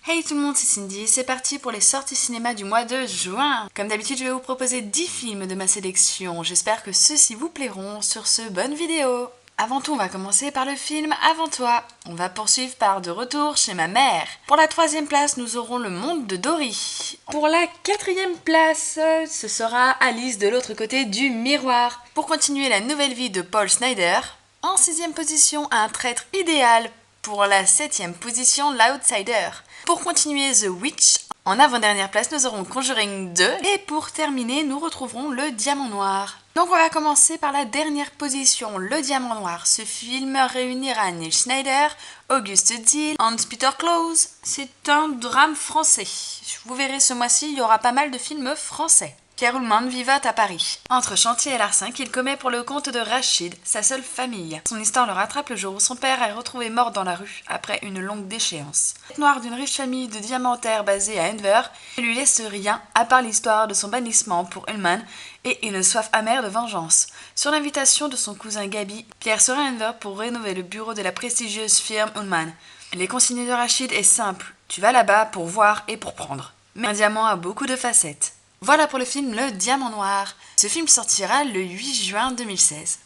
Hey tout le monde, c'est Cindy, c'est parti pour les sorties cinéma du mois de juin. Comme d'habitude, je vais vous proposer 10 films de ma sélection. J'espère que ceux-ci vous plairont. Sur ce, bonne vidéo. Avant tout, on va commencer par le film Avant toi. On va poursuivre par De retour chez ma mère. Pour la troisième place, nous aurons Le monde de Dory. Pour la quatrième place, ce sera Alice de l'autre côté du miroir. Pour continuer la nouvelle vie de Paul Snyder. En sixième position, Un traître idéal. Pour la septième position, L'Outsider. Pour continuer The Witch, en avant-dernière place, nous aurons Conjuring 2. Et pour terminer, nous retrouverons Le Diamant Noir. Donc on va commencer par la dernière position, Le Diamant Noir. Ce film réunira Neil Schneider, Auguste Diehl, Hans-Peter Cloos. C'est un drame français. Vous verrez, ce mois-ci, il y aura pas mal de films français. Pierre Ullmann vivote à Paris. Entre chantier et larcin qu'il commet pour le compte de Rachid, sa seule famille. Son histoire le rattrape le jour où son père est retrouvé mort dans la rue, après une longue déchéance. La tête noire d'une riche famille de diamantaires basée à Denver ne lui laisse rien, à part l'histoire de son bannissement pour Ullmann et une soif amère de vengeance. Sur l'invitation de son cousin Gaby, Pierre sera à Denver pour rénover le bureau de la prestigieuse firme Ullmann. Les consignes de Rachid est simple, tu vas là-bas pour voir et pour prendre. Mais un diamant a beaucoup de facettes. Voilà pour le film Le Diamant Noir. Ce film sortira le 8 juin 2016.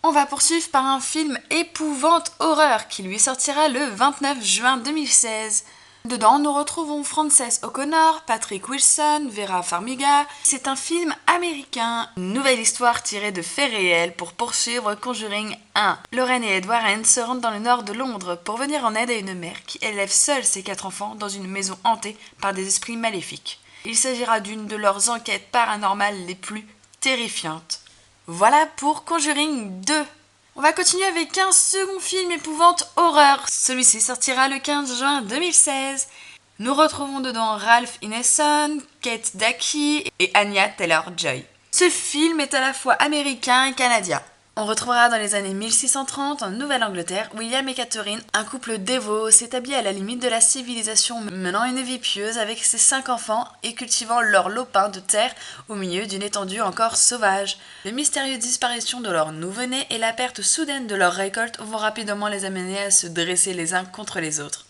On va poursuivre par un film épouvante horreur qui lui sortira le 29 juin 2016. Dedans, nous retrouvons Frances O'Connor, Patrick Wilson, Vera Farmiga. C'est un film américain, une nouvelle histoire tirée de faits réels pour poursuivre Conjuring 1. Lorraine et Ed Warren se rendent dans le nord de Londres pour venir en aide à une mère qui élève seule ses 4 enfants dans une maison hantée par des esprits maléfiques. Il s'agira d'une de leurs enquêtes paranormales les plus terrifiantes. Voilà pour Conjuring 2. On va continuer avec un second film épouvante horreur. Celui-ci sortira le 15 juin 2016. Nous retrouvons dedans Ralph Ineson, Kate Dacey et Anya Taylor-Joy. Ce film est à la fois américain et canadien. On retrouvera dans les années 1630 en Nouvelle-Angleterre William et Catherine, un couple dévot s'établit à la limite de la civilisation, menant une vie pieuse avec ses 5 enfants et cultivant leur lopin de terre au milieu d'une étendue encore sauvage. Les mystérieuses disparitions de leur nouveau-né et la perte soudaine de leur récolte vont rapidement les amener à se dresser les uns contre les autres.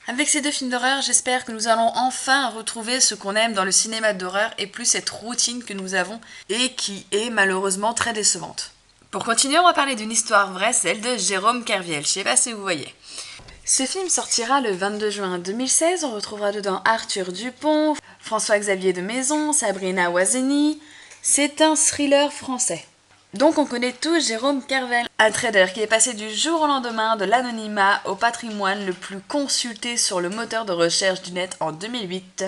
Avec ces 2 films d'horreur, j'espère que nous allons enfin retrouver ce qu'on aime dans le cinéma d'horreur et plus cette routine que nous avons et qui est malheureusement très décevante. Pour continuer, on va parler d'une histoire vraie, celle de Jérôme Kerviel. Je sais pas si vous voyez. Ce film sortira le 22 juin 2016. On retrouvera dedans Arthur Dupont, François-Xavier de Maison, Sabrina Ouazeni. C'est un thriller français. Donc on connaît tous Jérôme Kerviel, un trader qui est passé du jour au lendemain de l'anonymat au patrimoine le plus consulté sur le moteur de recherche du net en 2008.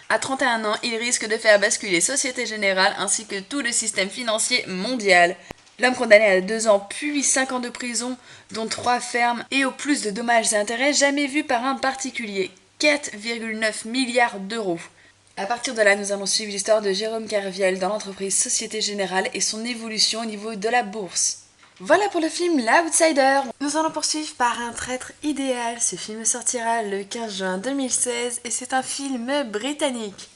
À 31 ans, il risque de faire basculer Société Générale ainsi que tout le système financier mondial. L'homme condamné à 2 ans puis 5 ans de prison, dont 3 fermes, et au plus de dommages et intérêts jamais vus par un particulier. 4,9 milliards d'euros. À partir de là, nous allons suivre l'histoire de Jérôme Kerviel dans l'entreprise Société Générale et son évolution au niveau de la bourse. Voilà pour le film L'Outsider. Nous allons poursuivre par Un traître idéal. Ce film sortira le 15 juin 2016 et c'est un film britannique.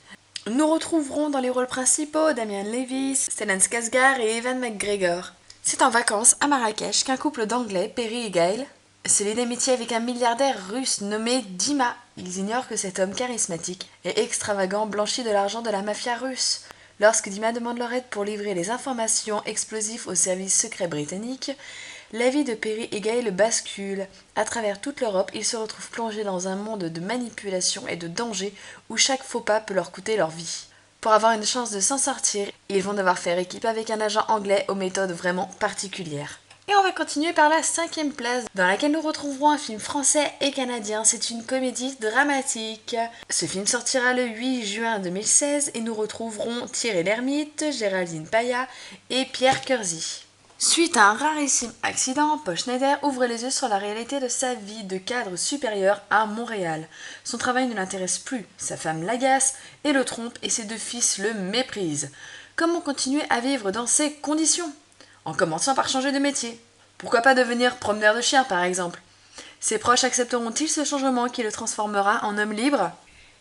Nous retrouverons dans les rôles principaux Damian Lewis, Stellan Skarsgård et Ewan McGregor. C'est en vacances à Marrakech qu'un couple d'Anglais, Perry et Gail, se lie d'amitié avec un milliardaire russe nommé Dima. Ils ignorent que cet homme charismatique et extravagant blanchit de l'argent de la mafia russe. Lorsque Dima demande leur aide pour livrer les informations explosives au service secret britannique, la vie de Perry et Gail bascule. À travers toute l'Europe, ils se retrouvent plongés dans un monde de manipulation et de danger où chaque faux pas peut leur coûter leur vie. Pour avoir une chance de s'en sortir, ils vont devoir faire équipe avec un agent anglais aux méthodes vraiment particulières. Et on va continuer par la 5e place, dans laquelle nous retrouverons un film français et canadien. C'est une comédie dramatique. Ce film sortira le 8 juin 2016 et nous retrouverons Thierry Lhermitte, Géraldine Paya et Pierre Curzi. Suite à un rarissime accident, Paul Schneider ouvre les yeux sur la réalité de sa vie de cadre supérieur à Montréal. Son travail ne l'intéresse plus, sa femme l'agace et le trompe et ses 2 fils le méprisent. Comment continuer à vivre dans ces conditions ? En commençant par changer de métier. Pourquoi pas devenir promeneur de chiens par exemple ? Ses proches accepteront-ils ce changement qui le transformera en homme libre ?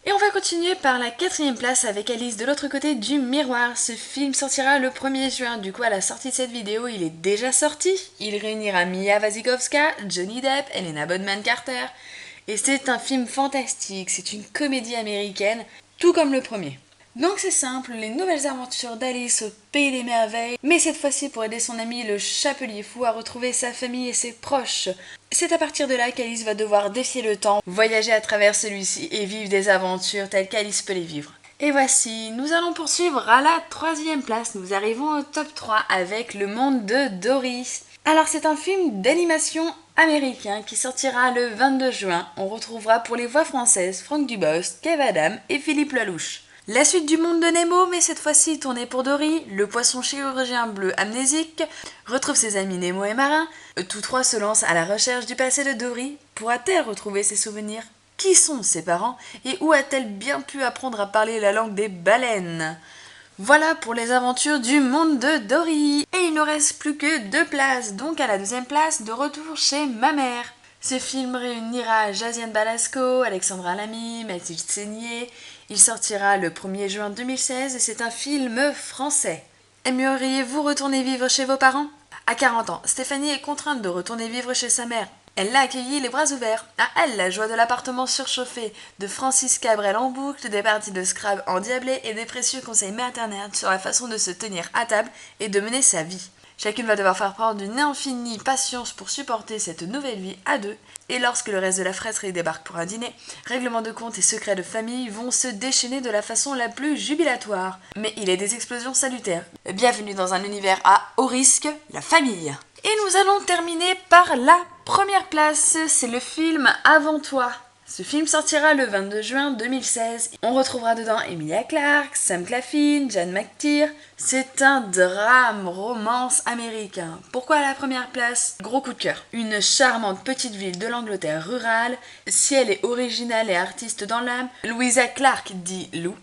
Et on va continuer par la 4e place avec Alice de l'autre côté du miroir. Ce film sortira le 1er juin. Du coup, à la sortie de cette vidéo, il est déjà sorti. Il réunira Mia Wasikowska, Johnny Depp, Helena Bonham Carter Et c'est un film fantastique, c'est une comédie américaine, tout comme le premier. Donc c'est simple, les nouvelles aventures d'Alice au pays des merveilles, mais cette fois-ci pour aider son ami le chapelier fou à retrouver sa famille et ses proches. C'est à partir de là qu'Alice va devoir défier le temps, voyager à travers celui-ci et vivre des aventures telles qu'Alice peut les vivre. Et voici, nous allons poursuivre à la 3e place, nous arrivons au top 3 avec Le Monde de Dory. Alors c'est un film d'animation américain qui sortira le 22 juin. On retrouvera pour les voix françaises Franck Dubosc, Kev Adam et Philippe Lalouche. La suite du Monde de Nemo, mais cette fois-ci tournée pour Dory, le poisson chirurgien bleu amnésique retrouve ses amis Nemo et Marin. Tous trois se lancent à la recherche du passé de Dory. Pourra-t-elle retrouver ses souvenirs? Qui sont ses parents? Et où a-t-elle bien pu apprendre à parler la langue des baleines? Voilà pour les aventures du Monde de Dory. Et il ne reste plus que 2 places, donc à la 2e place, de retour chez ma mère. Ce film réunira Josiane Balasco, Alexandra Lamy, Mathilde Seigné. Il sortira le 1er juin 2016 et c'est un film français. Aimeriez-vous retourner vivre chez vos parents? À 40 ans, Stéphanie est contrainte de retourner vivre chez sa mère. Elle l'a accueillie les bras ouverts. À elle la joie de l'appartement surchauffé, de Francis Cabrel en boucle, des parties de Scrabble endiablées et des précieux conseils maternels sur la façon de se tenir à table et de mener sa vie. Chacune va devoir faire preuve d'une infinie patience pour supporter cette nouvelle vie à deux, et lorsque le reste de la fratrie débarque pour un dîner, règlements de compte et secrets de famille vont se déchaîner de la façon la plus jubilatoire. Mais il est des explosions salutaires. Bienvenue dans un univers à haut risque, la famille. Et nous allons terminer par la première place, c'est le film Avant toi. Ce film sortira le 22 juin 2016. On retrouvera dedans Emilia Clarke, Sam Claflin, Jane McTeer. C'est un drame romance américain. Pourquoi à la première place? Gros coup de cœur. Une charmante petite ville de l'Angleterre rurale. Si elle est originale et artiste dans l'âme, Louisa Clark dit Lou.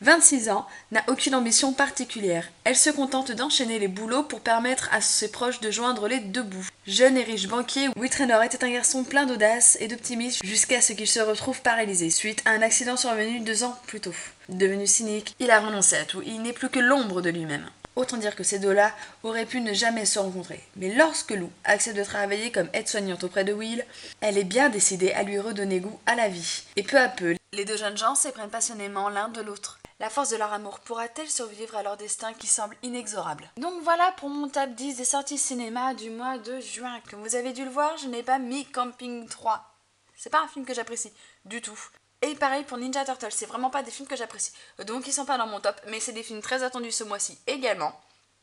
26 ans, n'a aucune ambition particulière. Elle se contente d'enchaîner les boulots pour permettre à ses proches de joindre les deux bouts. Jeune et riche banquier, Whitrenor était un garçon plein d'audace et d'optimisme jusqu'à ce qu'il se retrouve paralysé suite à un accident survenu 2 ans plus tôt. Devenu cynique, il a renoncé à tout, il n'est plus que l'ombre de lui-même. Autant dire que ces deux-là auraient pu ne jamais se rencontrer. Mais lorsque Lou accepte de travailler comme aide-soignante auprès de Will, elle est bien décidée à lui redonner goût à la vie. Et peu à peu, les deux jeunes gens s'éprennent passionnément l'un de l'autre. La force de leur amour pourra-t-elle survivre à leur destin qui semble inexorable? Donc voilà pour mon top 10 des sorties cinéma du mois de juin. Comme vous avez dû le voir, je n'ai pas mis Camping 3. C'est pas un film que j'apprécie du tout. Et pareil pour Ninja Turtles, c'est vraiment pas des films que j'apprécie. Donc ils sont pas dans mon top, mais c'est des films très attendus ce mois-ci également.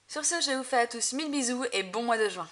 Sur ce, je vous fais à tous 1000 bisous et bon mois de juin.